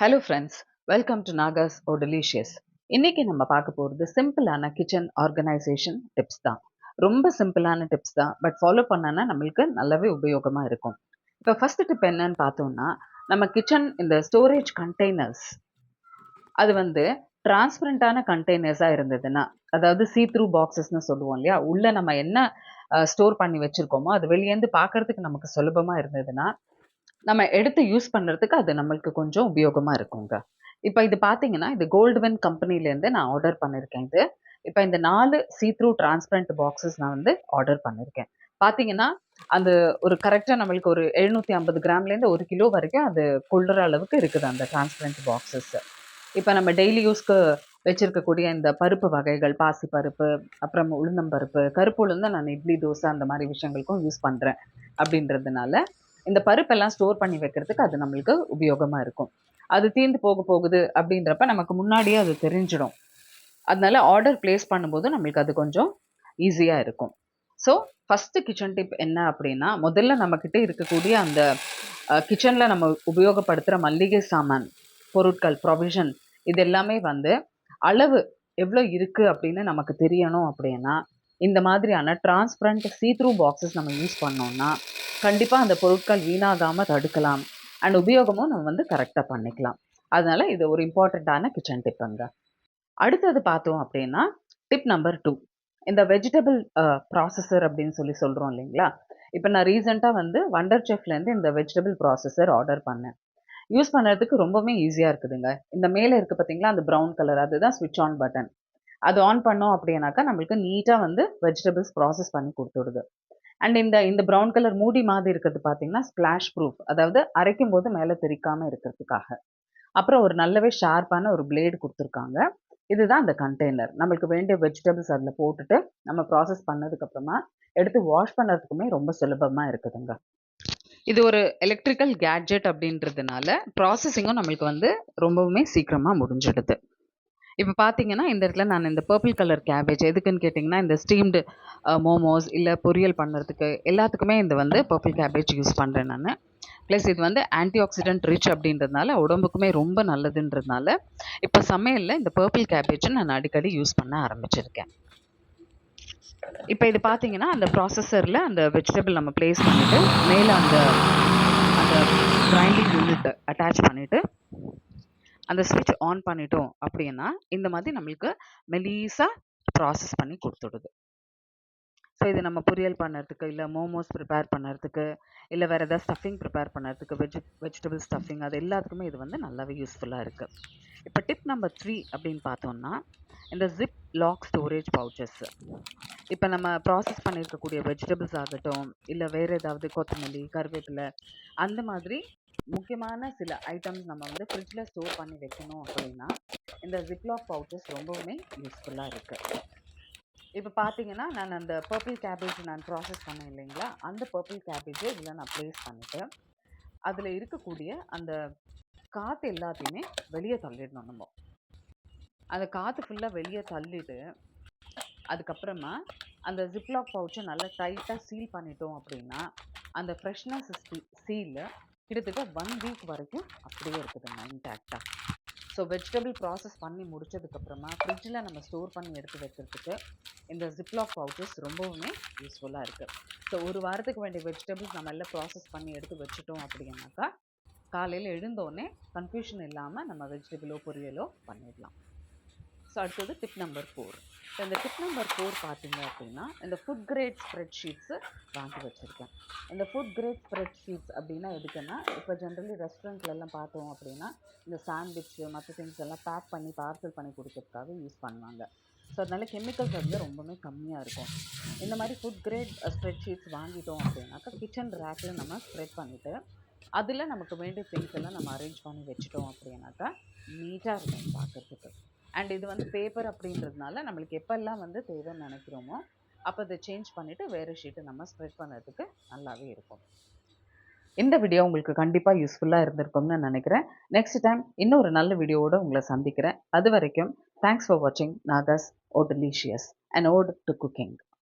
Hello friends, welcome to Naga's oh delicious. இன்னைக்கு நம்ம பார்க்க போகிறது சிம்பிளான கிச்சன் ஆர்கனைசேஷன் டிப்ஸ் தான். ரொம்ப சிம்பிளான டிப்ஸ் தான், பட் ஃபாலோ பண்ணனா நம்மளுக்கு நல்லாவே உபயோகமாக இருக்கும். இப்போ ஃபர்ஸ்ட் டிப் என்னன்னு பார்த்தோம்னா, நம்ம கிச்சன் இந்த ஸ்டோரேஜ் கண்டெய்னர்ஸ் அது வந்து டிரான்ஸ்பரண்டான கண்டெய்னர்ஸாக இருந்ததுன்னா, அதாவது சீ த்ரூ பாக்ஸஸ்னு சொல்லுவோம் இல்லையா, உள்ள நம்ம என்ன ஸ்டோர் பண்ணி வச்சிருக்கோமோ அது வெளியேந்து பார்க்கறதுக்கு நமக்கு சுலபமாக இருந்ததுன்னா, நம்ம எடுத்து யூஸ் பண்றதுக்கு அது நம்மளுக்கு கொஞ்சம் உபயோகமா இருக்குங்க. இப்ப இது பார்த்தீங்கன்னா, இது கோல்ட்வின் கம்பெனிலேருந்து நான் ஆர்டர் பண்ணியிருக்கேன் இது. இப்ப இந்த 4 சீ த்ரூ டிரான்ஸ்பரண்ட் பாக்ஸஸ் நான் வந்து ஆர்டர் பண்ணியிருக்கேன். பார்த்தீங்கன்னா, அந்த ஒரு கரெக்ட்டா நம்மளுக்கு ஒரு 750 கிராம்லேருந்து 1 கிலோ வரைக்கும் அது கொள்ளுற அளவுக்கு இருக்குது அந்த டிரான்ஸ்பரண்ட் பாக்ஸஸ். இப்ப நம்ம டெய்லி யூஸ்க்கு வச்சிருக்கக்கூடிய இந்த பருப்பு வகைகள், பாசிப்பருப்பு, அப்புறம் உளுந்தம்பருப்பு, கருப்பு உளுந்த நான் இட்லி, தோசை அந்த மாரி விஷயங்களுக்கும் யூஸ் பண்றேன். அப்படின்றதுனால, இந்த பருப்பெல்லாம் ஸ்டோர் பண்ணி வைக்கிறதுக்கு அது நம்மளுக்கு உபயோகமா இருக்கும். அது தீர்ந்து போகுது அப்படின்றப்ப நமக்கு முன்னாடியே அது தெரிஞ்சிடும். அதனால ஆர்டர் பிளேஸ் பண்ணும்போது நம்மளுக்கு அது கொஞ்சம் ஈஸியா இருக்கும். ஸோ, ஃபர்ஸ்ட்டு கிச்சன் டிப் என்ன அப்படின்னா, முதல்ல நம்மகிட்ட இருக்கக்கூடிய அந்த கிச்சன்ல நம்ம உபயோகப்படுத்துற மல்லிகை சாமான், பொருட்கள், ப்ரொவிஷன் இது எல்லாமே வந்து அளவு எவ்வளோ இருக்கு அப்படின்னு நமக்கு தெரியணும் அப்படின்னா, இந்த மாதிரியான டிரான்ஸ்பரண்ட் சீ த்ரூ பாக்ஸஸ் நம்ம யூஸ் பண்ணோம்னா, கண்டிப்பா அந்த பொருட்கள் வீணாகாம தடுக்கலாம். அண்ட் உபயோகமும் நம்ம வந்து கரெக்ட்டா பண்ணிக்கலாம். அதனால இது ஒரு இம்பார்ட்டன்ட்டான கிச்சன் டிப்புங்க. அடுத்தது பார்த்தோம் அப்படின்னா, டிப் நம்பர் 2 இந்த வெஜிடபிள் ப்ராசஸர் அப்படின்னு சொல்றோம் இல்லைங்களா? இப்ப நான் ரீசென்ட்டா வந்து வண்டர் செஃப்லேருந்து இந்த வெஜிடபிள் ப்ராசஸர் ஆர்டர் பண்ணேன். யூஸ் பண்ணுறதுக்கு ரொம்பவுமே ஈஸியா இருக்குதுங்க. இந்த மேல இருக்கு பார்த்தீங்களா, அந்த ப்ரவுன் கலர் அதுதான் ஸ்விட்ச் ஆன் பட்டன். அது ஆன் பண்ணோம் அப்படின்னாக்கா, நம்மளுக்கு நீட்டா வந்து வெஜிடபிள்ஸ் ப்ராசஸ் பண்ணி குடுத்துடுது. அண்ட் இந்த இந்த ப்ரவுன் கலர் மூடி மாதிரி இருக்கிறது பார்த்தீங்கன்னா, ஸ்பிளாஷ் ப்ரூஃப். அதாவது அரைக்கும்போது மேல தெறிக்காம இருக்கிறதுக்காக. அப்புறம் ஒரு நல்லாவே ஷார்ப்பான ஒரு பிளேடு குடுத்துருக்காங்க. இதுதான் அந்த கண்டெய்னர். நம்மளுக்கு வேண்டிய வெஜிடபிள்ஸ் அதில போட்டுட்டு, நம்ம ப்ராசஸ் பண்ணதுக்கப்புறமா, எடுத்து வாஷ் பண்ணுறதுக்குமே ரொம்ப சுலபமா இருக்குதுங்க. இது ஒரு எலக்ட்ரிக்கல் கேட்ஜெட் அப்படின்றதுனால, ப்ராசஸிங்கும் நம்மளுக்கு வந்து ரொம்பவுமே சீக்கிரமா முடிஞ்சிடுது. இப்ப பார்த்தீங்கன்னா, இந்த இடத்துல நான் இந்த பர்பிள் கலர் கேபேஜ் எதுக்குன்னு கேட்டிங்கன்னா, இந்த ஸ்டீம்டு மோமோஸ் இல்ல பொரியல் பண்ணுறதுக்கு எல்லாத்துக்குமே இந்த வந்து பர்பிள் கேபேஜ் யூஸ் பண்றேன் நானு. ப்ளஸ் இது வந்து ஆன்டி ஆக்ஸிடென்ட் ரிச் அப்படின்றதுனால, உடம்புக்குமே ரொம்ப நல்லதுன்றதுனால, இப்ப சமையல்ல இந்த பர்பிள் கேபேஜ நான் அடிக்கடி யூஸ் பண்ண ஆரம்பிச்சிருக்கேன். இப்ப இது பார்த்தீங்கன்னா, அந்த ப்ராசஸர்ல அந்த வெஜிடபிள் நம்ம பிளேஸ் பண்ணிட்டு, மேல அந்த அந்த கிரைண்டிங் யூனிட் அட்டாச் பண்ணிட்டு, அந்த ஸ்விட்ச் ஆன் பண்ணிட்டோம் அப்படின்னா, இந்த மாதிரி நம்மளுக்கு மெலிசா ப்ராசஸ் பண்ணி குடுத்துடுது. ஸோ இது நம்ம பொரியல் பண்ணுறதுக்கு, இல்ல மோமோஸ் ப்ரிப்பேர் பண்ணுறதுக்கு, இல்ல வேற ஏதாவது ஸ்டஃபிங் ப்ரிப்பேர் பண்ணுறதுக்கு, வெஜிடபிள் ஸ்டஃபிங் அது எல்லாத்துக்குமே இது வந்து நல்லாவே யூஸ்ஃபுல்லா இருக்கு. இப்ப டிப் நம்பர் 3 அப்படின்னு பார்த்தோம்னா, இந்த ஜிப் லாக் ஸ்டோரேஜ் பவுச்சஸ். இப்ப நம்ம ப்ராசஸ் பண்ணியிருக்கக்கூடிய வெஜிடபிள்ஸ் ஆகட்டும், இல்ல வேற ஏதாவது கொத்தமல்லி, கருவேப்பிலை அந்த மாதிரி முக்கியமான சில ஐட்டம்ஸ் நம்ம வந்து ஃப்ரிட்ஜ்ல ஸ்டோர் பண்ணி வைக்கணும் அப்படின்னா, இந்த ஜிப்லாக் பவுச்சஸ் ரொம்பவுமே யூஸ்ஃபுல்லா இருக்கு. இப்ப பார்த்தீங்கன்னா, நான் அந்த பர்பிள் கேபேஜ் நான் ப்ராசஸ் பண்ணேன் இல்லைங்களா? அந்த பர்பிள் கேபேஜ இதில நான் பிளேஸ் பண்ணிட்டு, அதில இருக்கக்கூடிய அந்த காத்து எல்லாத்தையுமே வெளிய தள்ளிடணும் நம்ம. அந்த காத்து ஃபுல்லா வெளிய தள்ளிட்டு, அதுக்கப்புறமா அந்த ஜிப்லாக் பவுச்ச நல்லா டைட்டா சீல் பண்ணிட்டோம் அப்படின்னா, அந்த ஃப்ரெஷ்னஸ் சீல் கிட்டத்தட்ட 1 வீக் வரைக்கும் அப்படியே இருக்குதுங்க இன்டாக்ட்டா. ஸோ வெஜிடபிள் ப்ராசஸ் பண்ணி முடிச்சதுக்கப்புறமா ஃப்ரிட்ஜில் நம்ம ஸ்டோர் பண்ணி எடுத்து வைக்கிறதுக்கு இந்த ஜிப்லாக் பவுச்சஸ் ரொம்பவுமே யூஸ்ஃபுல்லாக இருக்குது. ஸோ ஒரு வாரத்துக்கு வேண்டிய வெஜிடபிள்ஸ் நம்ம எல்லாம் ப்ராசஸ் பண்ணி எடுத்து வச்சுட்டோம் அப்படின்னாக்கா, காலையில் எழுந்தோடனே கன்ஃபியூஷன் இல்லாமல் நம்ம வெஜிடபிளோ பொரியலோ பண்ணிடலாம். ஸோ அடுத்தது டிப் நம்பர் 4. ஸோ இந்த டிப் நம்பர் 4 பார்த்தீங்க அப்படின்னா, இந்த ஃபுட் கிரேட் ஸ்ப்ரெட் ஷீட்ஸு வாங்கி வச்சுருக்கேன். இந்த ஃபுட் கிரேட் ஸ்ப்ரெட் ஷீட்ஸ் அப்படின்னா எதுக்குன்னா, இப்போ ஜென்ரலி ரெஸ்டாரண்ட்லலாம் பார்த்தோம் அப்படின்னா, இந்த சாண்ட்விச்சு மற்ற திங்ஸ் எல்லாம் பேக் பண்ணி பார்சல் பண்ணி கொடுக்கறதுக்காக யூஸ் பண்ணுவாங்க. ஸோ அதனால கெமிக்கல்ஸ் அதில் ரொம்பவுமே கம்மியாக இருக்கும். இந்த மாதிரி ஃபுட் கிரேட் ஸ்ப்ரெட் ஷீட்ஸ் வாங்கிட்டோம் அப்படின்னாக்கா, கிச்சன் ரேக்கில் நம்ம ஸ்ப்ரெட் பண்ணிவிட்டு, அதில் நமக்கு வேண்டிய திங்ஸ் எல்லாம் நம்ம அரேஞ்ச் பண்ணி வச்சுட்டோம் அப்படின்னாக்கா, நீட்டாக இருக்கும் பார்க்குறதுக்கு. அண்ட் இது வந்து பேப்பர் அப்படின்றதுனால நம்மளுக்கு எப்பெல்லாம் வந்து தேவைன்னு நினைக்கிறோமோ, அப்போ அதை சேஞ்ச் பண்ணிவிட்டு வேறு ஷீட்டை நம்ம ஸ்ப்ரெட் பண்ணுறதுக்கு நல்லாவே இருக்கும். இந்த வீடியோ உங்களுக்கு கண்டிப்பாக யூஸ்ஃபுல்லாக இருந்திருக்கும்னு நினைக்கிறேன். நெக்ஸ்ட் டைம் இன்னொரு நல்ல வீடியோவோட உங்களை சந்திக்கிறேன். அது வரைக்கும் தேங்க்ஸ் ஃபார் வாட்சிங் Naga's oh delicious and ode to cooking.